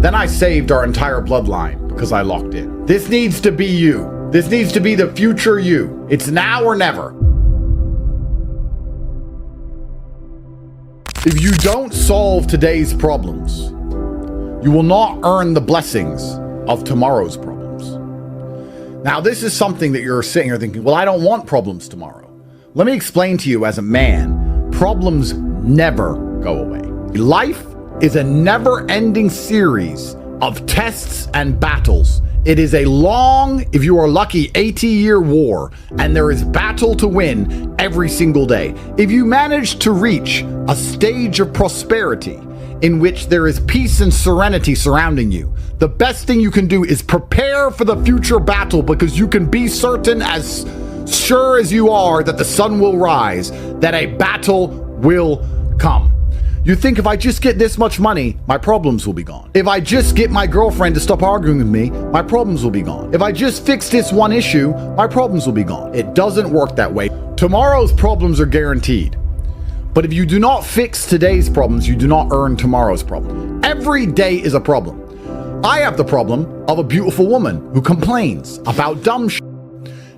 Then I saved our entire bloodline because I locked in. This needs to be you. This needs to be the future you. It's now or never. If you don't solve today's problems, you will not earn the blessings of tomorrow's problems. Now, this is something that you're sitting here thinking, well, I don't want problems tomorrow. Let me explain to you as a man, problems never go away. Life is a never-ending series of tests and battles. It is a long, if you are lucky, 80-year war, and there is battle to win every single day. If you manage to reach a stage of prosperity in which there is peace and serenity surrounding you, the best thing you can do is prepare for the future battle, because you can be certain, as sure as you are that the sun will rise, that a battle will come. You think, if I just get this much money, my problems will be gone. If I just get my girlfriend to stop arguing with me, my problems will be gone. If I just fix this one issue, my problems will be gone. It doesn't work that way. Tomorrow's problems are guaranteed. But if you do not fix today's problems, you do not earn tomorrow's problem. Every day is a problem. I have the problem of a beautiful woman who complains about dumb shit.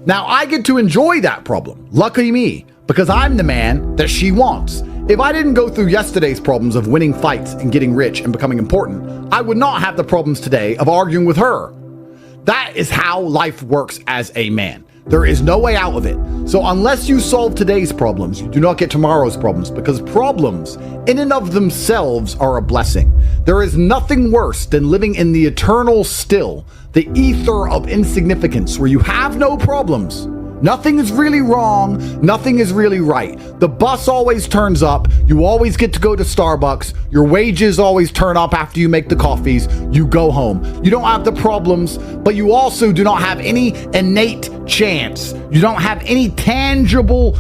Now, I get to enjoy that problem. Lucky me, because I'm the man that she wants. If I didn't go through yesterday's problems of winning fights and getting rich and becoming important, I would not have the problems today of arguing with her. That is how life works as a man. There is no way out of it. So unless you solve today's problems, you do not get tomorrow's problems, because problems in and of themselves are a blessing. There is nothing worse than living in the eternal still, the ether of insignificance, where you have no problems. Nothing is really wrong. Nothing is really right. The bus always turns up. You always get to go to Starbucks. Your wages always turn up after you make the coffees. You go home. You don't have the problems, but you also do not have any innate chance. You don't have any tangible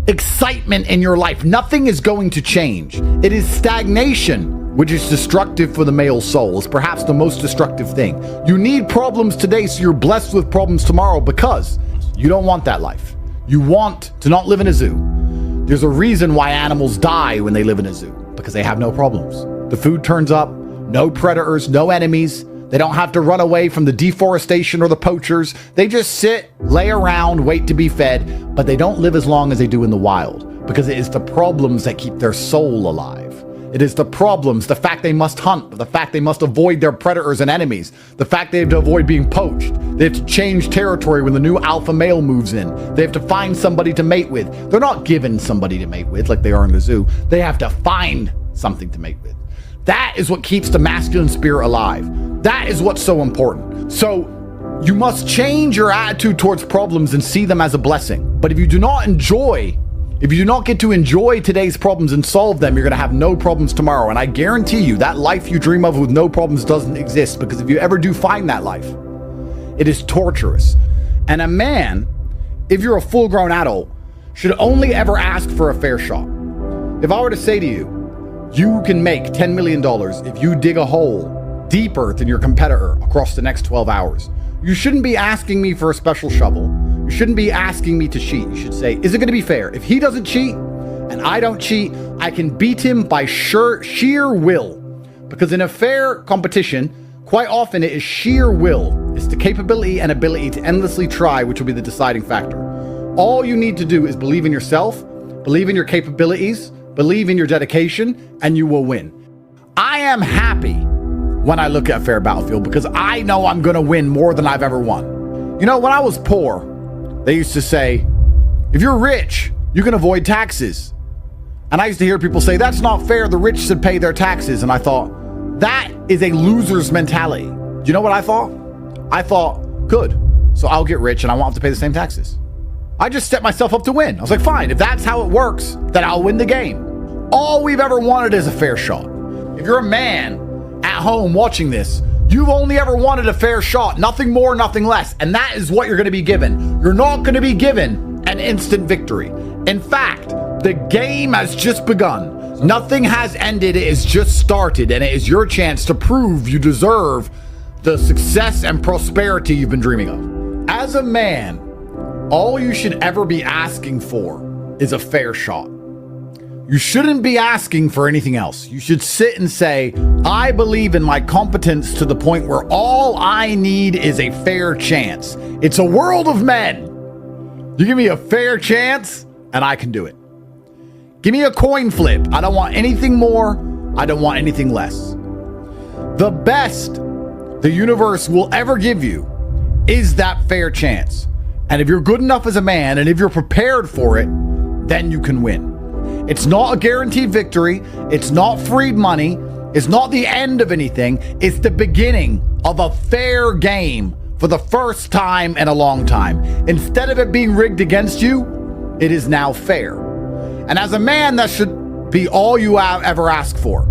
excitement in your life. Nothing is going to change. It is stagnation, which is destructive for the male soul. It's perhaps the most destructive thing. You need problems today so you're blessed with problems tomorrow, because you don't want that life. You want to not live in a zoo. There's a reason why animals die when they live in a zoo, because they have no problems. The food turns up, no predators, no enemies. They don't have to run away from the deforestation or the poachers. They just sit, lay around, wait to be fed, but they don't live as long as they do in the wild, because it is the problems that keep their soul alive. It is the problems, the fact they must hunt, the fact they must avoid their predators and enemies, the fact they have to avoid being poached. They have to change territory when the new alpha male moves in. They have to find somebody to mate with. They're not given somebody to mate with like they are in the zoo. They have to find something to mate with. That is what keeps the masculine spirit alive. That is what's so important. So you must change your attitude towards problems and see them as a blessing. But if you do not get to enjoy today's problems and solve them, you're going to have no problems tomorrow. And I guarantee you that life you dream of with no problems doesn't exist, because if you ever do find that life, it is torturous. And a man, if you're a full-grown adult, should only ever ask for a fair shot. If I were to say to you, you can make $10 million if you dig a hole deeper than your competitor across the next 12 hours, you shouldn't be asking me for a special shovel. You shouldn't be asking me to cheat. You should say, is it going to be fair? If he doesn't cheat and I don't cheat, I can beat him by sheer will. Because in a fair competition, quite often it is sheer will. It's the capability and ability to endlessly try which will be the deciding factor. All you need to do is believe in yourself, believe in your capabilities, believe in your dedication, and you will win. I am happy when I look at Fair Battlefield, because I know I'm going to win more than I've ever won. You know, when I was poor, they used to say, if you're rich, you can avoid taxes. And I used to hear people say, that's not fair. The rich should pay their taxes. And I thought, that is a loser's mentality. Do you know what I thought? I thought, good. So I'll get rich and I won't have to pay the same taxes. I just set myself up to win. I was like, fine, if that's how it works, then I'll win the game. All we've ever wanted is a fair shot. If you're a man at home watching this, you've only ever wanted a fair shot, nothing more, nothing less. And that is what you're going to be given. You're not going to be given an instant victory. In fact, the game has just begun. Nothing has ended. It has just started. And it is your chance to prove you deserve the success and prosperity you've been dreaming of. As a man, all you should ever be asking for is a fair shot. you shouldn't be asking for anything else. You should sit and say, I believe in my competence to the point where all I need is a fair chance. It's a world of men. You give me a fair chance and I can do it. Give me a coin flip. I don't want anything more. I don't want anything less. The best the universe will ever give you is that fair chance. And if you're good enough as a man, and if you're prepared for it, then you can win. It's not a guaranteed victory. It's not freed money. It's not the end of anything. It's the beginning of a fair game for the first time in a long time. Instead of it being rigged against you, it is now fair. And as a man, that should be all you ever ask for.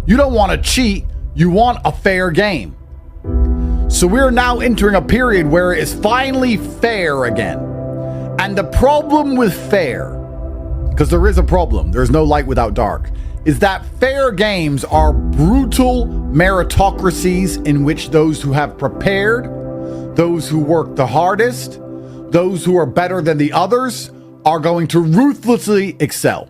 You don't want to cheat. You want a fair game. So we're now entering a period where it is finally fair again. And the problem with fair, because there is a problem, there's no light without dark, is that fair games are brutal meritocracies in which those who have prepared, those who work the hardest, those who are better than the others are going to ruthlessly excel.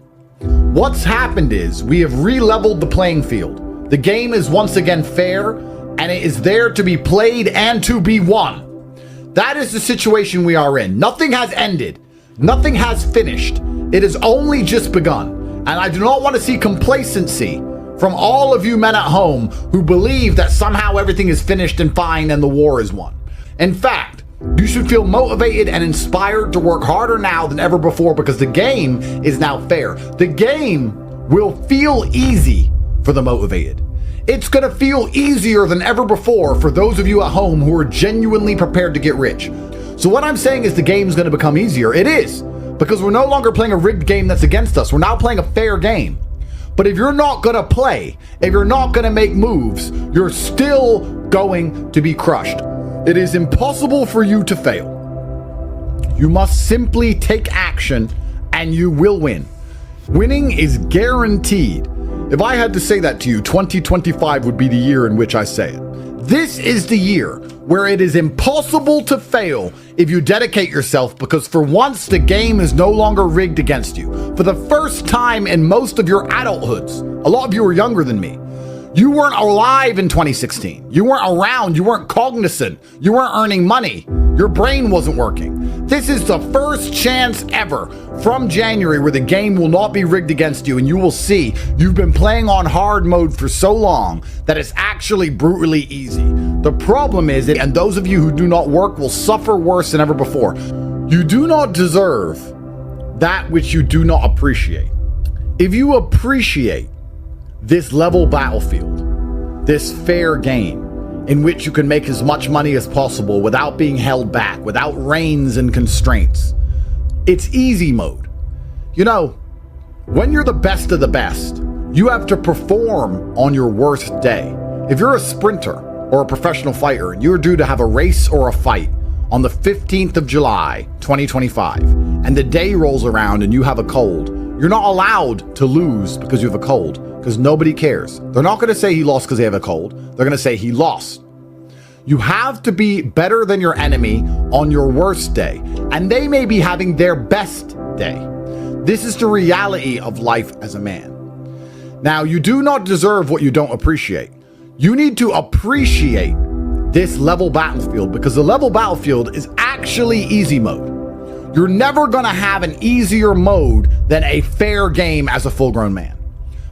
What's happened is we have re-leveled the playing field. The game is once again fair, and it is there to be played and to be won. That is the situation we are in. Nothing has ended. Nothing has finished. It has only just begun. And I do not want to see complacency from all of you men at home who believe that somehow everything is finished and fine and the war is won. In fact, you should feel motivated and inspired to work harder now than ever before, because the game is now fair. The game will feel easy for the motivated. It's going to feel easier than ever before for those of you at home who are genuinely prepared to get rich. So what I'm saying is the game is going to become easier. It is, because we're no longer playing a rigged game that's against us. We're now playing a fair game. But if you're not going to play, if you're not going to make moves, you're still going to be crushed. It is impossible for you to fail. You must simply take action and you will win. Winning is guaranteed. If I had to say that to you, 2025 would be the year in which I say it. This is the year where it is impossible to fail if you dedicate yourself, because for once the game is no longer rigged against you. For the first time in most of your adulthoods, a lot of you are younger than me, you weren't alive in 2016. You weren't around. You weren't cognizant. You weren't earning money. Your brain wasn't working. This is the first chance ever from January where the game will not be rigged against you, and you will see you've been playing on hard mode for so long that it's actually brutally easy. The problem is, and those of you who do not work will suffer worse than ever before. You do not deserve that which you do not appreciate. If you appreciate this level battlefield, this fair game, in which you can make as much money as possible without being held back, without reins and constraints, it's easy mode. You know, when you're the best of the best, you have to perform on your worst day. If you're a sprinter or a professional fighter and you're due to have a race or a fight on the 15th of July, 2025, and the day rolls around and you have a cold, you're not allowed to lose because you have a cold, because nobody cares. They're not going to say he lost because they have a cold. They're going to say he lost. You have to be better than your enemy on your worst day, and they may be having their best day. This is the reality of life as a man. Now, you do not deserve what you don't appreciate. You need to appreciate this level battlefield, because the level battlefield is actually easy mode. You're never going to have an easier mode than a fair game as a full-grown man.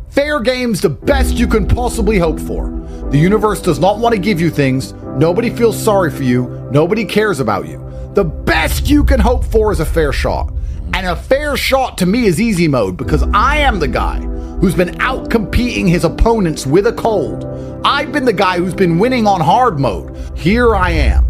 Fair game's the best you can possibly hope for. The universe does not want to give you things. Nobody feels sorry for you. Nobody cares about you. The best you can hope for is a fair shot. And a fair shot to me is easy mode, because I am the guy who's been out competing his opponents with a cold. I've been the guy who's been winning on hard mode. Here I am.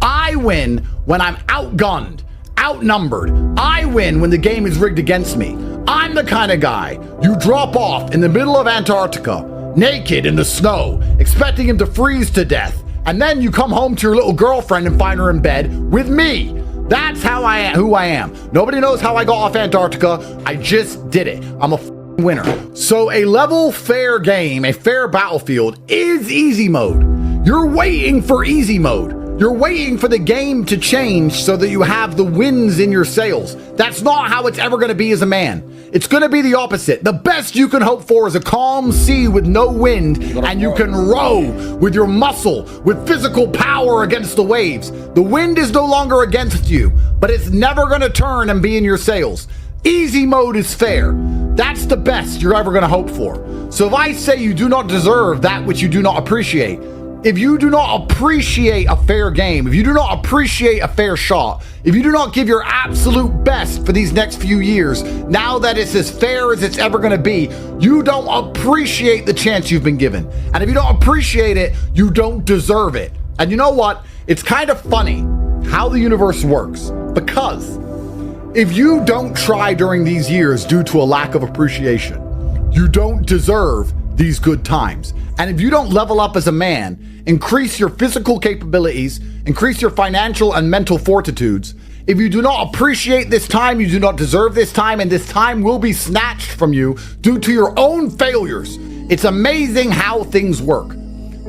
I win when I'm outgunned, outnumbered. I win when the game is rigged against me. I'm the kind of guy you drop off in the middle of Antarctica, naked in the snow, expecting him to freeze to death, and then you come home to your little girlfriend and find her in bed with me. That's how I am, who I am. Nobody knows how I got off Antarctica. I just did it. I'm a winner. So a level fair game, a fair battlefield is easy mode. You're waiting for easy mode. You're waiting for the game to change so that you have the winds in your sails. That's not how it's ever going to be as a man. It's going to be the opposite. The best you can hope for is a calm sea with no wind, and you can row with your muscle, with physical power against the waves. The wind is no longer against you, but it's never going to turn and be in your sails. Easy mode is fair. That's the best you're ever going to hope for. So if I say you do not deserve that which you do not appreciate, if you do not appreciate a fair game, if you do not appreciate a fair shot, if you do not give your absolute best for these next few years, now that it's as fair as it's ever going to be, you don't appreciate the chance you've been given. And if you don't appreciate it, you don't deserve it. And you know what? It's kind of funny how the universe works, because if you don't try during these years due to a lack of appreciation, you don't deserve these good times. And if you don't level up as a man, increase your physical capabilities, increase your financial and mental fortitudes, if you do not appreciate this time, you do not deserve this time, and this time will be snatched from you due to your own failures. It's amazing how things work.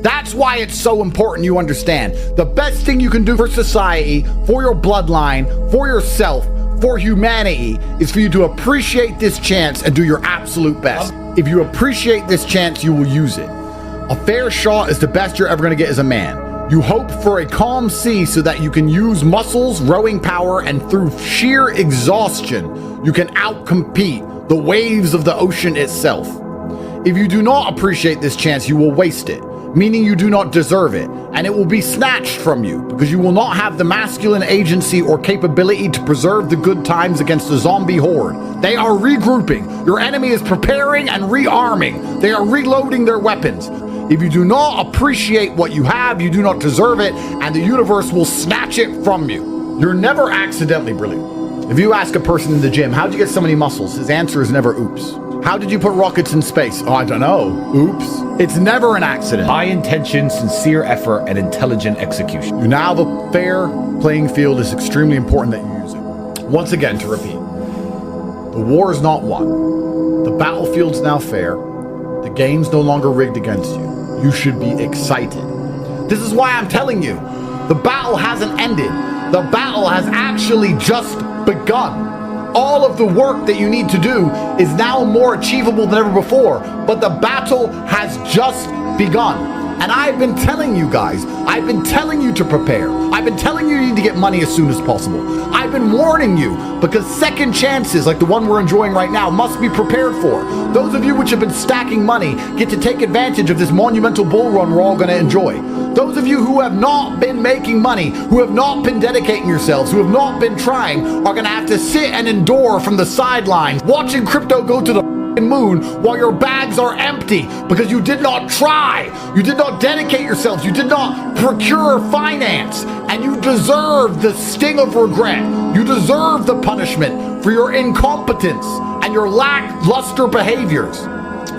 That's why it's so important you understand. The best thing you can do for society, for your bloodline, for yourself, for humanity, is for you to appreciate this chance and do your absolute best. If you appreciate this chance, you will use it. A fair shot is the best you're ever going to get as a man. You hope for a calm sea so that you can use muscles, rowing power, and through sheer exhaustion, you can outcompete the waves of the ocean itself. If you do not appreciate this chance, you will waste it, meaning you do not deserve it, and it will be snatched from you because you will not have the masculine agency or capability to preserve the good times against the zombie horde. They are regrouping. Your enemy is preparing and rearming. They are reloading their weapons. If you do not appreciate what you have, you do not deserve it, and the universe will snatch it from you. You're never accidentally brilliant. If you ask a person in the gym, how'd you get so many muscles? His answer is never oops. How did you put rockets in space? Oh, I don't know. Oops. It's never an accident. High intention, sincere effort, and intelligent execution. You now have a fair playing field. It's extremely important that you use it. Once again, to repeat, the war is not won. The battlefield's now fair. The game's no longer rigged against you. You should be excited. This is why I'm telling you, the battle hasn't ended. The battle has actually just begun. All of the work that you need to do is now more achievable than ever before, but the battle has just begun. And I've been telling you guys, I've been telling you to prepare. I've been telling you need to get money as soon as possible. I've been warning you because second chances like the one we're enjoying right now must be prepared for. Those of you which have been stacking money get to take advantage of this monumental bull run we're all going to enjoy. Those of you who have not been making money, who have not been dedicating yourselves, who have not been trying, are going to have to sit and endure from the sidelines, watching crypto go to the moon while your bags are empty because you did not try, you did not dedicate yourselves, you did not procure finance, and you deserve the sting of regret. You deserve the punishment for your incompetence and your lackluster behaviors.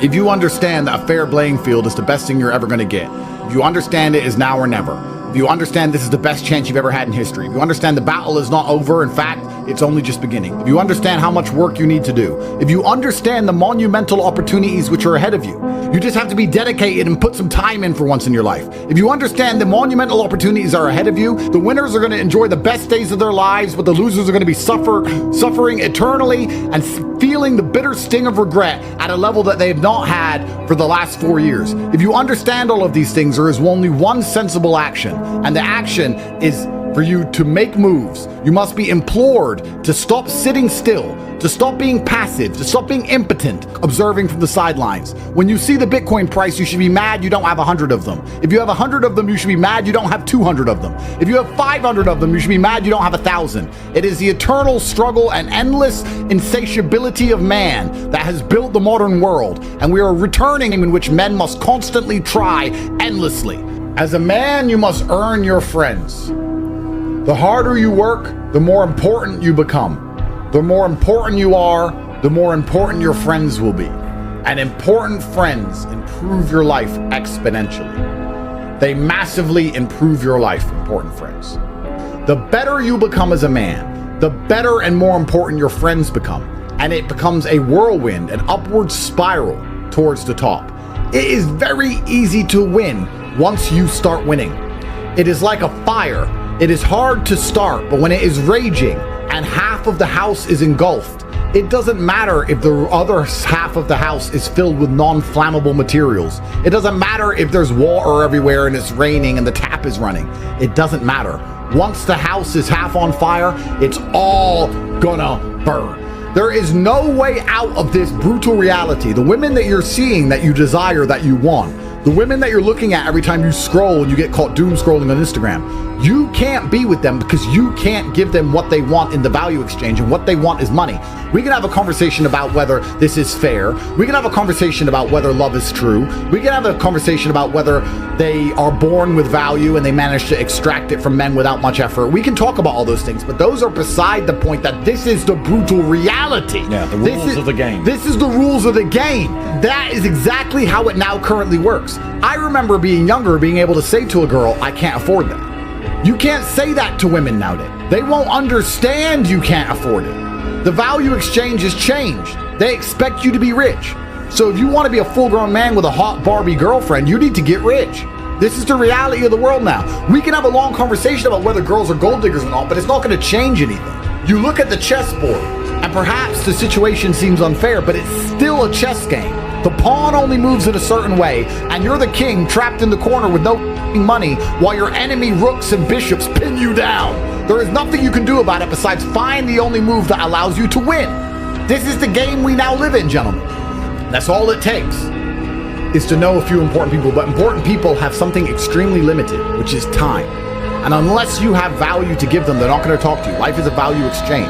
If you understand that a fair playing field is the best thing you're ever going to get, if you understand it is now or never, if you understand this is the best chance you've ever had in history, if you understand the battle is not over, in fact, it's only just beginning, if you understand how much work you need to do, if you understand the monumental opportunities which are ahead of you, you just have to be dedicated and put some time in for once in your life. If you understand the monumental opportunities are ahead of you, the winners are going to enjoy the best days of their lives, but the losers are going to be suffering eternally and feeling the bitter sting of regret at a level that they have not had for the last 4 years. If you understand all of these things, there is only one sensible action, and the action is for you to make moves. You must be implored to stop sitting still, to stop being passive, to stop being impotent, observing from the sidelines. When you see the Bitcoin price, you should be mad you don't have 100 of them. If you have 100 of them, you should be mad you don't have 200 of them. If you have 500 of them, you should be mad you don't have 1,000. It is the eternal struggle and endless insatiability of man that has built the modern world, and we are returning in which men must constantly try endlessly. As a man, you must earn your friends. The harder you work, the more important you become. The more important you are, the more important your friends will be. And important friends improve your life exponentially. They massively improve your life, important friends. The better you become as a man, the better and more important your friends become. And it becomes a whirlwind, an upward spiral towards the top. It is very easy to win once you start winning. It is like a fire. It is hard to start, but when it is raging and half of the house is engulfed, it doesn't matter if the other half of the house is filled with non-flammable materials. It doesn't matter if there's water everywhere and it's raining and the tap is running. It doesn't matter. Once the house is half on fire, it's all gonna burn. There is no way out of this brutal reality. The women that you're seeing that you desire, that you want, the women that you're looking at every time you scroll and you get caught doom scrolling on Instagram, you can't be with them because you can't give them what they want in the value exchange, and what they want is money. We can have a conversation about whether this is fair. We can have a conversation about whether love is true. We can have a conversation about whether they are born with value and they manage to extract it from men without much effort. We can talk about all those things, but those are beside the point. That this is the brutal reality. Yeah, the rules of the game. This is the rules of the game. That is exactly how it now currently works. I remember being younger, being able to say to a girl, I can't afford that. You can't say that to women nowadays. They won't understand you can't afford it. The value exchange has changed. They expect you to be rich. So if you want to be a full-grown man with a hot Barbie girlfriend, you need to get rich. This is the reality of the world now. We can have a long conversation about whether girls are gold diggers or not, but it's not going to change anything. You look at the chessboard, and perhaps the situation seems unfair, but it's still a chess game. The pawn only moves in a certain way, and you're the king trapped in the corner with no money while your enemy rooks and bishops pin you down. There is nothing you can do about it besides find the only move that allows you to win. This is the game we now live in, gentlemen. That's all it takes, is to know a few important people. But important people have something extremely limited, which is time. And unless you have value to give them, they're not going to talk to you. Life is a value exchange.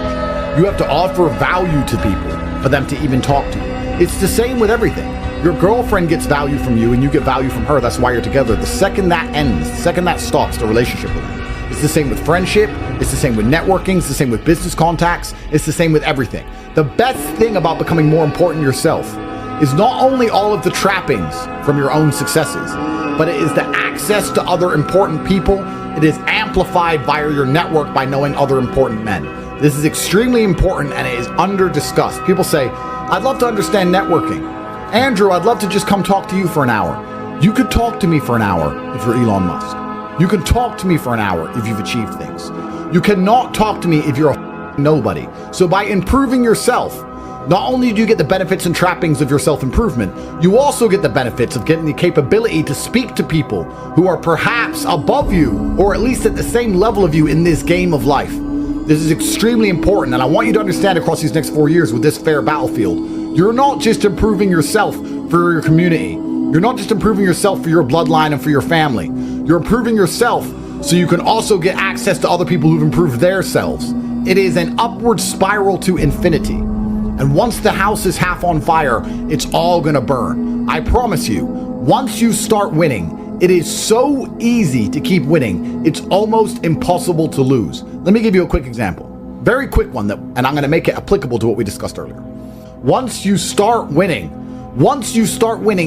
You have to offer value to people for them to even talk to you. It's the same with everything. Your girlfriend gets value from you and you get value from her. That's why you're together. The second that ends, the second that stops, the relationship will end. It's the same with friendship. It's the same with networking. It's the same with business contacts. It's the same with everything. The best thing about becoming more important yourself is not only all of the trappings from your own successes, but it is the access to other important people. It is amplified via your network by knowing other important men. This is extremely important and it is under-discussed. People say, I'd love to understand networking. Andrew, I'd love to just come talk to you for an hour. You could talk to me for an hour if you're Elon Musk. You can talk to me for an hour if you've achieved things. You cannot talk to me if you're a nobody. So by improving yourself, not only do you get the benefits and trappings of your self-improvement, you also get the benefits of getting the capability to speak to people who are perhaps above you or at least at the same level of you in this game of life. This is extremely important, and I want you to understand across these next 4 years with this fair battlefield, you're not just improving yourself for your community. You're not just improving yourself for your bloodline and for your family. You're improving yourself so you can also get access to other people who've improved themselves. It is an upward spiral to infinity. And once the house is half on fire, it's all gonna burn. I promise you, once you start winning, it is so easy to keep winning, it's almost impossible to lose. Let me give you a quick example. Very quick one, and I'm gonna make it applicable to what we discussed earlier. Once you start winning,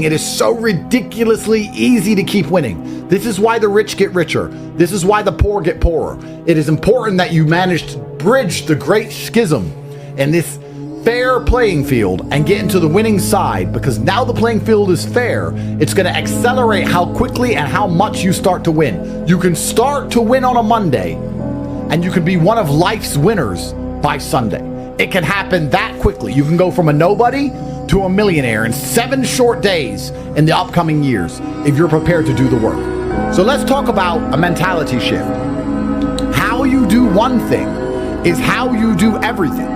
it is so ridiculously easy to keep winning. This is why the rich get richer. This is why the poor get poorer. It is important that you manage to bridge the great schism in this fair playing field and get into the winning side, because now the playing field is fair. It's going to accelerate how quickly and how much you start to win. You can start to win on a Monday and you can be one of life's winners by Sunday. It can happen that quickly. You can go from a nobody to a millionaire in 7 short days in the upcoming years if you're prepared to do the work. So let's talk about a mentality shift. How you do one thing is how you do everything.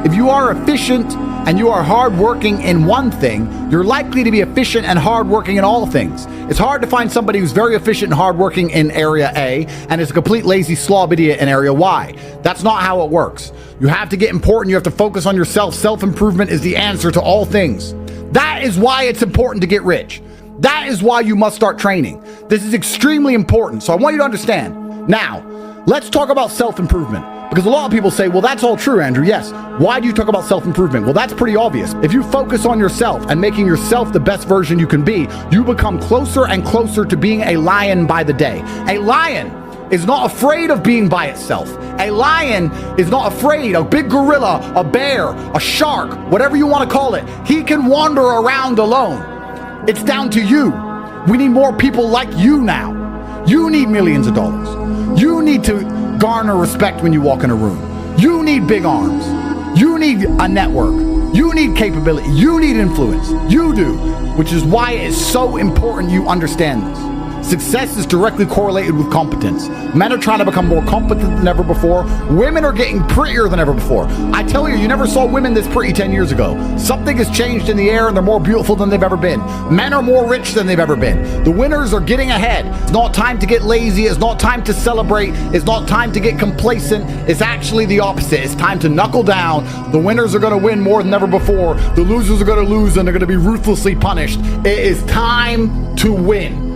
If you are efficient and you are hardworking in one thing, you're likely to be efficient and hardworking in all things. It's hard to find somebody who's very efficient and hardworking in area A and is a complete lazy slob idiot in area Y. That's not how it works. You have to get important. You have to focus on yourself. Self-improvement is the answer to all things. That is why it's important to get rich. That is why you must start training. This is extremely important. So I want you to understand. Now, let's talk about self-improvement. Because a lot of people say, well, that's all true, Andrew. Yes. Why do you talk about self-improvement? Well, that's pretty obvious. If you focus on yourself and making yourself the best version you can be, you become closer and closer to being a lion by the day. A lion is not afraid of being by itself. A lion is not afraid. A big gorilla, a bear, a shark, whatever you want to call it, he can wander around alone. It's down to you. We need more people like you now. You need millions of dollars. You need to garner respect when you walk in a room. You need big arms. You need a network. You need capability. You need influence. You do, which is why it's so important you understand this. Success is directly correlated with competence. Men are trying to become more competent than ever before. Women are getting prettier than ever before. I tell you, you never saw women this pretty 10 years ago. Something has changed in the air and they're more beautiful than they've ever been. Men are more rich than they've ever been. The winners are getting ahead. It's not time to get lazy. It's not time to celebrate. It's not time to get complacent. It's actually the opposite. It's time to knuckle down. The winners are going to win more than ever before. The losers are going to lose and they're going to be ruthlessly punished. It is time to win.